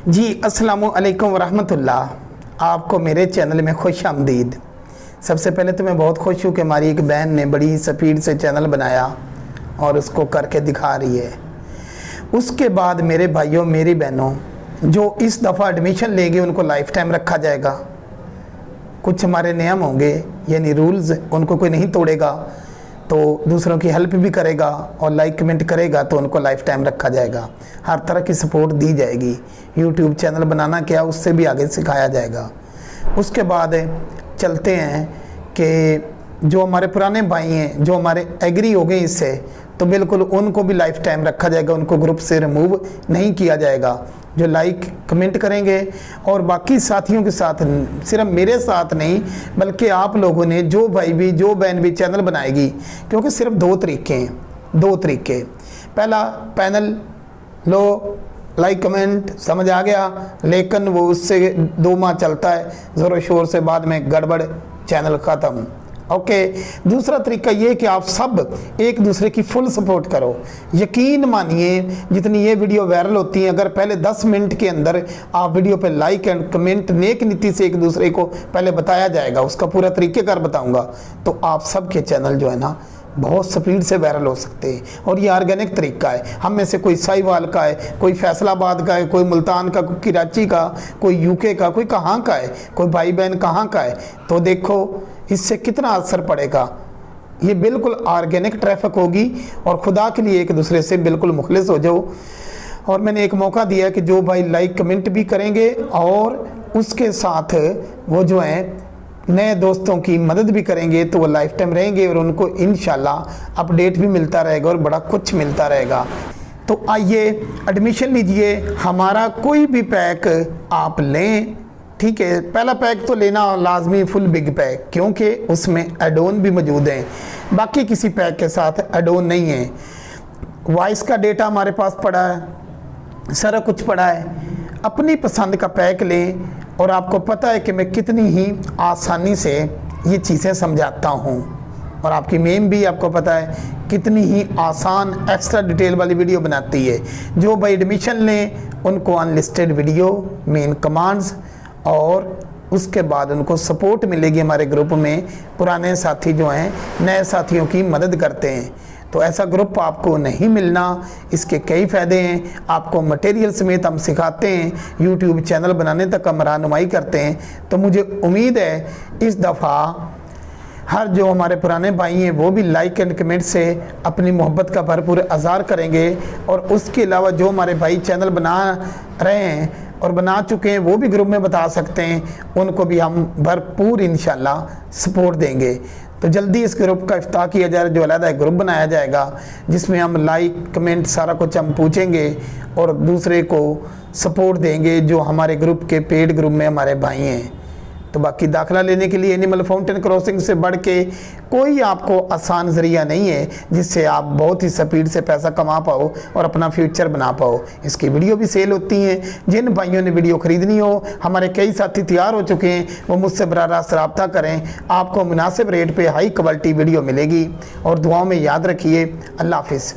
जी अस्सलामु अलैकुम वरहमतुल्लाह। आपको मेरे चैनल में खुश आमदीद। सबसे पहले तो मैं बहुत खुश हूँ कि हमारी एक बहन ने बड़ी स्पीड से चैनल बनाया और उसको करके दिखा रही है। उसके बाद मेरे भाइयों मेरी बहनों, जो इस दफ़ा एडमिशन लेंगे उनको लाइफ टाइम रखा जाएगा। कुछ हमारे नियम होंगे यानी रूल्स, उनको कोई नहीं तोड़ेगा तो दूसरों की हेल्प भी करेगा और लाइक कमेंट करेगा तो उनको लाइफ टाइम रखा जाएगा। हर तरह की सपोर्ट दी जाएगी। यूट्यूब चैनल बनाना क्या उससे भी आगे सिखाया जाएगा। उसके बाद चलते हैं कि जो हमारे पुराने भाई हैं जो हमारे एग्री हो गए इससे, तो बिल्कुल उनको भी लाइफ टाइम रखा जाएगा। उनको ग्रुप से रिमूव नहीं किया जाएगा। जो लाइक कमेंट करेंगे और बाकी साथियों के साथ, सिर्फ मेरे साथ नहीं बल्कि आप लोगों ने जो भाई भी जो बहन भी चैनल बनाएगी, क्योंकि सिर्फ दो तरीके। पहला पैनल लो, लाइक कमेंट समझ आ गया, लेकिन वो उससे 2 माह चलता है ज़ोर शोर से, बाद में गड़बड़, चैनल ख़त्म। ओके। दूसरा तरीका ये कि आप सब एक दूसरे की फुल सपोर्ट करो। यकीन मानिए जितनी ये वीडियो वायरल होती है, अगर पहले 10 मिनट के अंदर आप वीडियो पे लाइक एंड कमेंट नेक नीति से एक दूसरे को पहले बताया जाएगा, उसका पूरा तरीक़ेकार बताऊंगा, तो आप सब के चैनल जो है ना बहुत स्पीड से वायरल हो सकते हैं। और ये ऑर्गेनिक तरीका है। हम में से कोई साहिवाल का है, कोई फैसलाबाद का है, कोई मुल्तान का, कोई कराची का, कोई यूके का, कोई कहाँ का है, कोई भाई बहन कहाँ का है। तो देखो इससे कितना असर पड़ेगा। ये बिल्कुल ऑर्गेनिक ट्रैफिक होगी और खुदा के लिए एक दूसरे से बिल्कुल मुखलिस हो जाओ। और मैंने एक मौका दिया कि जो भाई लाइक कमेंट भी करेंगे और उसके साथ वो जो है नए दोस्तों की मदद भी करेंगे तो वो लाइफ टाइम रहेंगे और उनको इंशाल्लाह अपडेट भी मिलता रहेगा और बड़ा कुछ मिलता रहेगा। तो आइए एडमिशन लीजिए। हमारा कोई भी पैक आप लें, ठीक है। पहला पैक तो लेना लाजमी फुल बिग पैक, क्योंकि उसमें एडोन भी मौजूद हैं। बाकी किसी पैक के साथ एडोन नहीं है। वॉइस का डेटा हमारे पास पड़ा है, सारा कुछ पड़ा है। अपनी पसंद का पैक लें और आपको पता है कि मैं कितनी ही आसानी से ये चीज़ें समझाता हूँ और आपकी मेम भी आपको पता है कितनी ही आसान एक्स्ट्रा डिटेल वाली वीडियो बनाती है। जो भाई एडमिशन लें उनको अनलिस्टेड वीडियो, मेन कमांड्स और उसके बाद उनको सपोर्ट मिलेगी हमारे ग्रुप में। पुराने साथी जो हैं नए साथियों की मदद करते हैं, तो ऐसा ग्रुप आपको नहीं मिलना। इसके कई फ़ायदे हैं। आपको मटेरियल समेत हम सिखाते हैं, यूट्यूब चैनल बनाने तक हम रहनुमाई करते हैं। तो मुझे उम्मीद है इस दफ़ा हर जो हमारे पुराने भाई हैं वो भी लाइक एंड कमेंट से अपनी मोहब्बत का भरपूर इज़हार करेंगे। और उसके अलावा जो हमारे भाई चैनल बना रहे हैं और बना चुके हैं वो भी ग्रुप में बता सकते हैं, उनको भी हम भरपूर इंशाल्लाह सपोर्ट देंगे। तो जल्दी इस ग्रुप का इफ्ताह किया जाए, जो अलग ग्रुप बनाया जाएगा जिसमें हम लाइक कमेंट सारा कुछ हम पूछेंगे और दूसरे को सपोर्ट देंगे जो हमारे ग्रुप के पेड ग्रुप में हमारे भाई हैं। तो बाकी दाखिला लेने के लिए एनिमल फाउंटेन क्रॉसिंग से बढ़ के कोई आपको आसान ज़रिया नहीं है जिससे आप बहुत ही स्पीड से पैसा कमा पाओ और अपना फ्यूचर बना पाओ। इसकी वीडियो भी सेल होती हैं। जिन भाइयों ने वीडियो ख़रीदनी हो, हमारे कई साथी तैयार हो चुके हैं, वो मुझसे बराह रास्त रब्ता करें। आपको मुनासिब रेट पे हाई क्वालिटी वीडियो मिलेगी। और दुआओं में याद रखिए। अल्लाह हाफिज़।